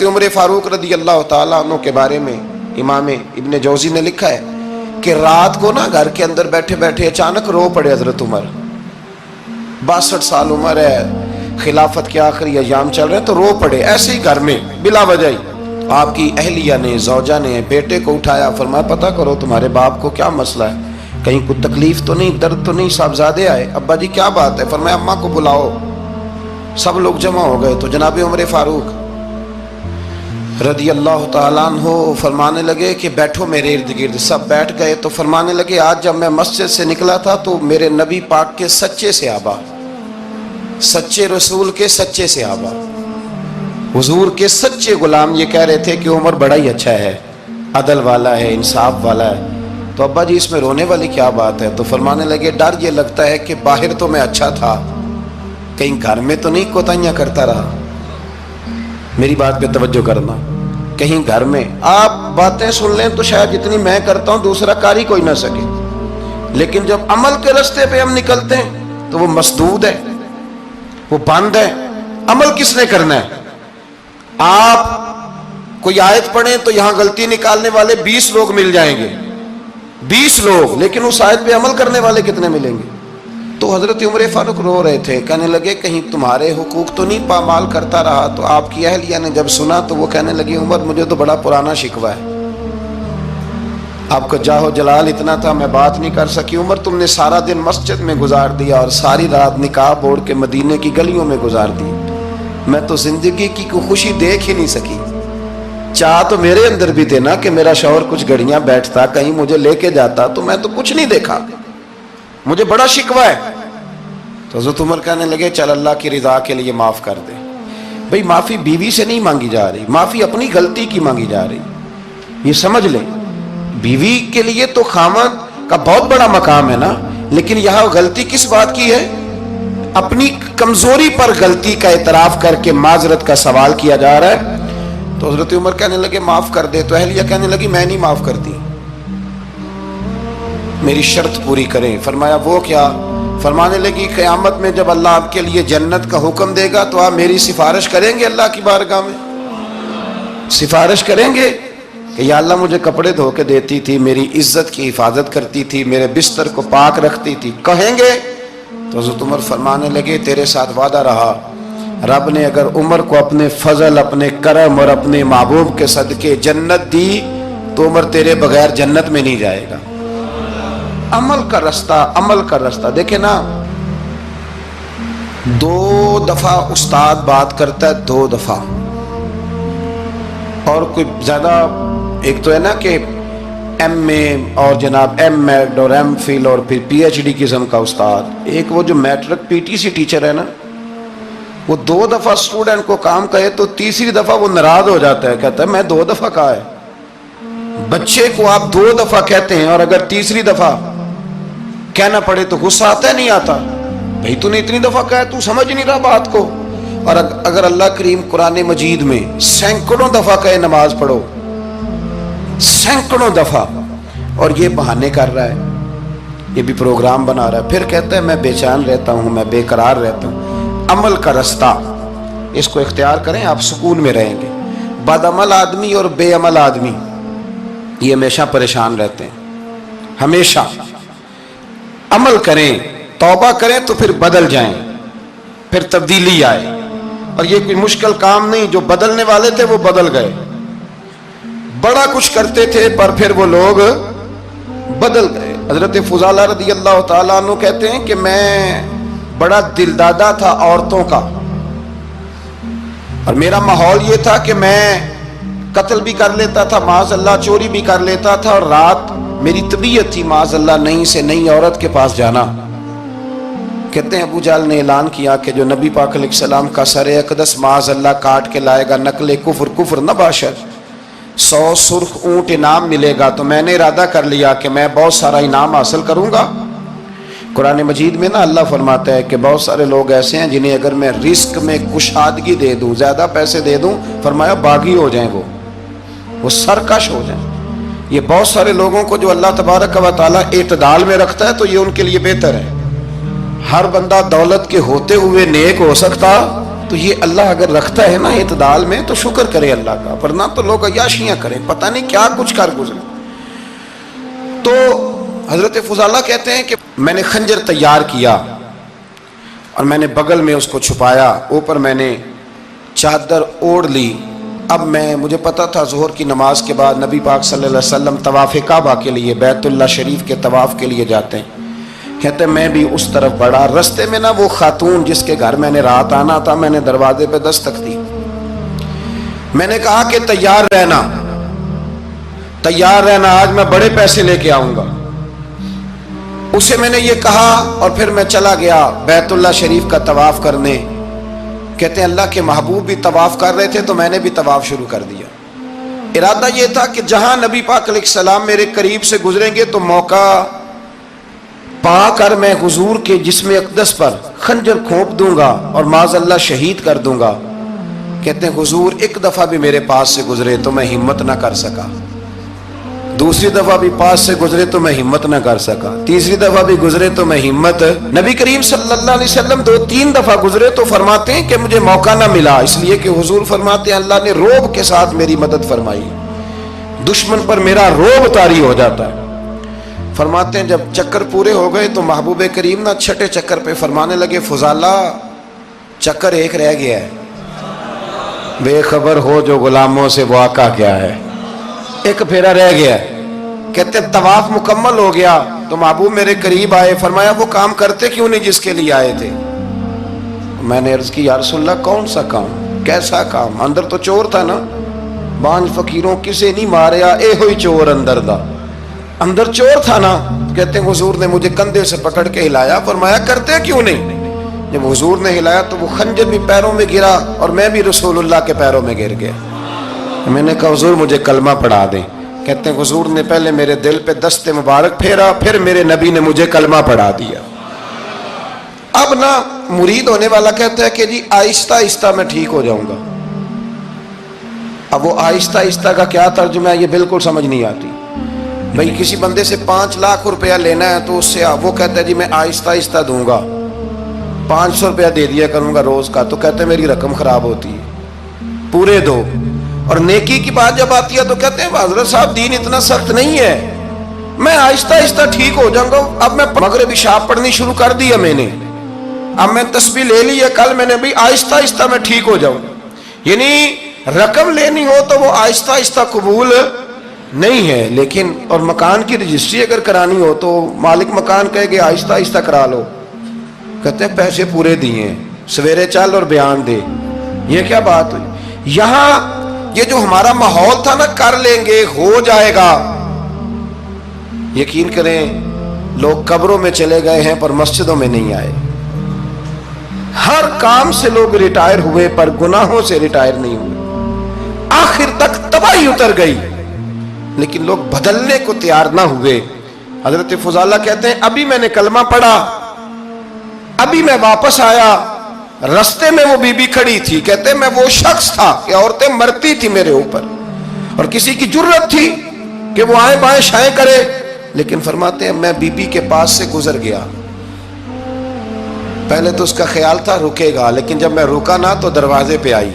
عمر فاروق رضی اللہ تعالیٰ عنہ کے بارے میں امام ابن جوزی نے لکھا ہے کہ رات کو نا گھر کے اندر بیٹھے بیٹھے اچانک رو پڑے حضرت عمر. 62 سال عمر ہے, خلافت کے آخری ایام چل رہے ہیں, تو رو پڑے ایسے ہی گھر میں بلا وجہ ہی. آپ کی اہلیہ نے, زوجہ نے بیٹے کو اٹھایا, فرمایا پتہ کرو تمہارے باپ کو کیا مسئلہ ہے, کہیں کوئی تکلیف تو نہیں, درد تو نہیں, صاحبزادے آئے. ابا جی کیا بات ہے؟ فرمایا اماں کو بلاؤ. سب لوگ جمع ہو گئے تو جناب عمر فاروق رضی اللہ تعالیٰ عنہ فرمانے لگے کہ بیٹھو میرے ارد گرد. سب بیٹھ گئے تو فرمانے لگے آج جب میں مسجد سے نکلا تھا تو میرے نبی پاک کے سچے صحابہ, سچے رسول کے سچے صحابہ, حضور کے سچے غلام یہ کہہ رہے تھے کہ عمر بڑا ہی اچھا ہے, عدل والا ہے, انصاف والا ہے. تو ابا جی اس میں رونے والی کیا بات ہے؟ تو فرمانے لگے ڈر یہ لگتا ہے کہ باہر تو میں اچھا تھا, کہیں گھر میں تو نہیں کوتاہیاں کرتا رہا. میری بات پہ توجہ کرنا. کہیں گھر میں آپ باتیں سن لیں تو شاید جتنی میں کرتا ہوں دوسرا کار ہی کوئی نہ سکے, لیکن جب عمل کے راستے پہ ہم نکلتے ہیں تو وہ مسدود ہے, وہ بند ہے. عمل کس نے کرنا ہے؟ آپ کوئی آیت پڑھیں تو یہاں غلطی نکالنے والے 20 لوگ مل جائیں گے, 20 لوگ, لیکن اس آیت پہ عمل کرنے والے کتنے ملیں گے؟ تو حضرت عمر فاروق رو رہے تھے, کہنے لگے کہیں تمہارے حقوق تو نہیں پامال کرتا رہا. تو آپ کی اہلیہ نے جب سنا تو وہ کہنے لگی عمر مجھے تو بڑا پرانا شکوہ ہے, آپ کا جاہ و جلال اتنا تھا میں بات نہیں کر سکی. عمر تم نے سارا دن مسجد میں گزار دیا اور ساری رات نقاب اوڑھ کے مدینے کی گلیوں میں گزار دی, میں تو زندگی کی کوئی خوشی دیکھ ہی نہیں سکی. چاہ تو میرے اندر بھی تھے نا کہ میرا شوہر کچھ گھڑیاں بیٹھتا, کہیں مجھے لے کے جاتا, تو میں تو کچھ نہیں دیکھا, مجھے بڑا شکوہ ہے. تو حضرت عمر کہنے لگے چل اللہ کی رضا کے لیے معاف کر دے. بھئی معافی بیوی سے نہیں مانگی جا رہی, معافی اپنی غلطی کی مانگی جا رہی. یہ سمجھ لیں, بیوی کے لیے تو خاوند کا بہت بڑا مقام ہے نا, لیکن یہاں غلطی کس بات کی ہے؟ اپنی کمزوری پر غلطی کا اعتراف کر کے معذرت کا سوال کیا جا رہا ہے. تو حضرت عمر کہنے لگے معاف کر دے. تو اہلیہ کہنے لگی میں نہیں معاف کرتی, میری شرط پوری کریں. فرمایا وہ کیا؟ فرمانے لگی قیامت میں جب اللہ آپ کے لیے جنت کا حکم دے گا تو آپ میری سفارش کریں گے اللہ کی بارگاہ میں؟ سفارش کریں گے کہ یا اللہ مجھے کپڑے دھو کے دیتی تھی, میری عزت کی حفاظت کرتی تھی, میرے بستر کو پاک رکھتی تھی, کہیں گے؟ تو حضرت عمر فرمانے لگے تیرے ساتھ وعدہ رہا, رب نے اگر عمر کو اپنے فضل, اپنے کرم اور اپنے محبوب کے صدقے جنت دی تو عمر تیرے بغیر جنت میں نہیں جائے گا. عمل کا رستہ, عمل کا رستہ. دیکھیں نا, 2 دفعہ استاد بات کرتا ہے, 2 دفعہ, اور کوئی زیادہ, ایک تو ہے نا کہ ایم اے اور جناب ایم ایڈ اور ایم فل اور پھر پی ایچ ڈی قسم کا استاد. ایک وہ جو matric P T C teacher ہے نا, وہ 2 دفعہ اسٹوڈنٹ کو کام کہے تو تیسری دفعہ وہ ناراض ہو جاتا ہے, کہتا ہے میں 2 دفعہ کہا ہے. بچے کو آپ 2 دفعہ کہتے ہیں اور اگر تیسری دفعہ کہنا پڑے تو غصہ آتا ہے نہیں آتا؟ بھئی تو نے اتنی دفعہ کہا ہے, تو سمجھ نہیں رہا بات کو. اور اگر اللہ کریم قرآن مجید میں سینکڑوں دفعہ کہے نماز پڑھو, سینکڑوں دفعہ, اور یہ بہانے کر رہا ہے, یہ بھی پروگرام بنا رہا ہے, پھر کہتا ہے میں بے چین رہتا ہوں, میں بے قرار رہتا ہوں. عمل کا رستہ اس کو اختیار کریں, آپ سکون میں رہیں گے. بد عمل آدمی اور بے عمل آدمی یہ ہمیشہ پریشان رہتے ہیں, ہمیشہ. عمل کریں, توبہ کریں تو پھر بدل جائیں, پھر تبدیلی آئے. اور یہ کوئی مشکل کام نہیں, جو بدلنے والے تھے وہ بدل گئے. بڑا کچھ کرتے تھے پر پھر وہ لوگ بدل گئے. حضرت فضالہ رضی اللہ تعالیٰ عنہ کہتے ہیں کہ میں بڑا دلدادہ تھا عورتوں کا, اور میرا ماحول یہ تھا کہ میں قتل بھی کر لیتا تھا, معاذ اللہ چوری بھی کر لیتا تھا, اور رات میری طبیعت تھی معاذ اللہ نئی سے نئی عورت کے پاس جانا. کہتے ہیں ابو جہل نے اعلان کیا کہ جو نبی پاک علیہ السلام کا سر اقدس معاذ اللہ کاٹ کے لائے گا نقل کفر, کفر نہ باشد, 100 سرخ اونٹ انعام ملے گا. تو میں نے ارادہ کر لیا کہ میں بہت سارا انعام حاصل کروں گا. قرآن مجید میں نا اللہ فرماتا ہے کہ بہت سارے لوگ ایسے ہیں جنہیں اگر میں رزق میں کشادگی دے دوں, زیادہ پیسے دے دوں, فرمایا باغی ہو جائیں, وہ سرکش ہو جائیں. یہ بہت سارے لوگوں کو جو اللہ تبارک و تعالیٰ اعتدال میں رکھتا ہے تو یہ ان کے لیے بہتر ہے. ہر بندہ دولت کے ہوتے ہوئے نیک ہو سکتا تو یہ اللہ اگر رکھتا ہے نا اعتدال میں تو شکر کرے اللہ کا، ورنہ تو لوگ عیاشیاں کریں، پتہ نہیں کیا کچھ کر گزرے۔ تو حضرت فضالہ کہتے ہیں کہ میں نے خنجر تیار کیا اور میں نے بغل میں اس کو چھپایا، اوپر میں نے چادر اوڑھ لی۔ اب مجھے پتا تھا ظہر کی نماز کے بعد نبی پاک صلی اللہ علیہ وسلم طواف کعبہ کے لیے، بیت اللہ شریف کے طواف کے لیے جاتے ہیں۔ کہتے ہیں میں بھی اس طرف بڑھا، رستے میں نا وہ خاتون جس کے گھر میں نے رات آنا تھا، میں نے دروازے پہ دستک دی، میں نے کہا کہ تیار رہنا، تیار رہنا، آج میں بڑے پیسے لے کے آؤں گا۔ اسے میں نے یہ کہا اور پھر میں چلا گیا بیت اللہ شریف کا طواف کرنے۔ کہتے ہیں اللہ کے محبوب بھی طواف کر رہے تھے تو میں نے بھی طواف شروع کر دیا۔ ارادہ یہ تھا کہ جہاں نبی پاک علیہ السلام میرے قریب سے گزریں گے تو موقع پا کر میں حضور کے جسم اقدس پر خنجر کھونپ دوں گا اور معاذ اللہ شہید کر دوں گا۔ کہتے ہیں حضور ایک دفعہ بھی میرے پاس سے گزرے تو میں ہمت نہ کر سکا، دوسری دفعہ بھی پاس سے گزرے تو میں ہمت نہ کر سکا، تیسری دفعہ بھی گزرے تو میں ہمت، نبی کریم صلی اللہ علیہ وسلم 2-3 دفعہ گزرے تو فرماتے ہیں کہ مجھے موقع نہ ملا، اس لیے کہ حضور فرماتے ہیں اللہ نے روب کے ساتھ میری مدد فرمائی، دشمن پر میرا روب طاری ہو جاتا ہے۔ فرماتے ہیں جب چکر پورے ہو گئے تو محبوب کریم نہ چھٹے چکر پہ فرمانے لگے فضالہ چکر ایک رہ گیا ہے، بے خبر ہو جو غلاموں سے وہ آقا کیا ہے، ایک پھیرا رہ گیا ہے۔ کہتے طواف مکمل ہو گیا تو محبوب میرے قریب آئے، فرمایا وہ کام کرتے کیوں نہیں جس کے لیے آئے تھے؟ میں نے عرض کی یا رسول اللہ کون سا کام، کیسا کام؟ اندر تو چور تھا نا، بانج فقیروں کسے نہیں ماریا اے ہوئی چور اندر دا، اندر چور تھا نا۔ کہتے ہیں حضور نے مجھے کندھے سے پکڑ کے ہلایا، فرمایا کرتے کیوں نہیں؟ جب حضور نے ہلایا تو وہ خنجر بھی پیروں میں گرا اور میں بھی رسول اللہ کے پیروں میں گر گیا۔ میں نے کہا حضور مجھے کلمہ پڑھا دیں۔ کہتے ہیں حضور نے پہلے میرے دل پہ دست مبارک پھیرا، پھر میرے نبی نے مجھے کلمہ پڑھا دیا۔ اب نا مرید ہونے والا کہتا ہے کہ جی آہستہ آہستہ میں ٹھیک ہو جاؤں گا۔ اب وہ آہستہ آہستہ کا کیا ترجمہ ہے یہ بالکل سمجھ نہیں آتی۔ بھئی کسی بندے سے 5 لاکھ روپیہ لینا ہے تو اس سے وہ کہتا ہے جی میں آہستہ آہستہ دوں گا، 500 روپیہ دے دیا کروں گا روز کا، تو کہتے ہیں میری رقم خراب ہوتی ہے، پورے دو۔ اور نیکی کی بات جب آتی ہے تو کہتے ہیں حضرت صاحب دین اتنا سخت نہیں ہے، میں آہستہ آہستہ ٹھیک ہو جاؤں گا۔ اب میں مغرب عشاء پڑھنی شروع کر دیا میں نے، اب میں تسبیح لے لی ہے، کل میں نے بھی آہستہ آہستہ میں ٹھیک ہو جاؤں۔ یعنی رقم لینی ہو تو وہ آہستہ آہستہ قبول نہیں ہے، لیکن اور مکان کی رجسٹری اگر کرانی ہو تو مالک مکان کہے کہ آہستہ آہستہ کرا لو، کہتے ہیں پیسے پورے دیے، سویرے چل اور بیان دے۔ یہ کیا بات ہوئی؟ یہاں یہ جو ہمارا ماحول تھا نا کر لیں گے ہو جائے گا، یقین کریں لوگ قبروں میں چلے گئے ہیں پر مسجدوں میں نہیں آئے۔ ہر کام سے لوگ ریٹائر ہوئے پر گناہوں سے ریٹائر نہیں ہوئے، آخر تک تباہی اتر گئی لیکن لوگ بدلنے کو تیار نہ ہوئے۔ حضرت فضالہ کہتے ہیں ابھی میں نے کلمہ پڑھا، ابھی میں واپس آیا، رستے میں وہ بی بی کھڑی تھی، کہتے ہیں میں وہ شخص تھا کہ عورتیں مرتی تھی میرے اوپر اور کسی کی جرت تھی کہ وہ آئیں بائیں شائیں کرے، لیکن فرماتے ہیں میں بی بی کے پاس سے گزر گیا، پہلے تو اس کا خیال تھا رکے گا، لیکن جب میں رکا نہ تو دروازے پہ آئی۔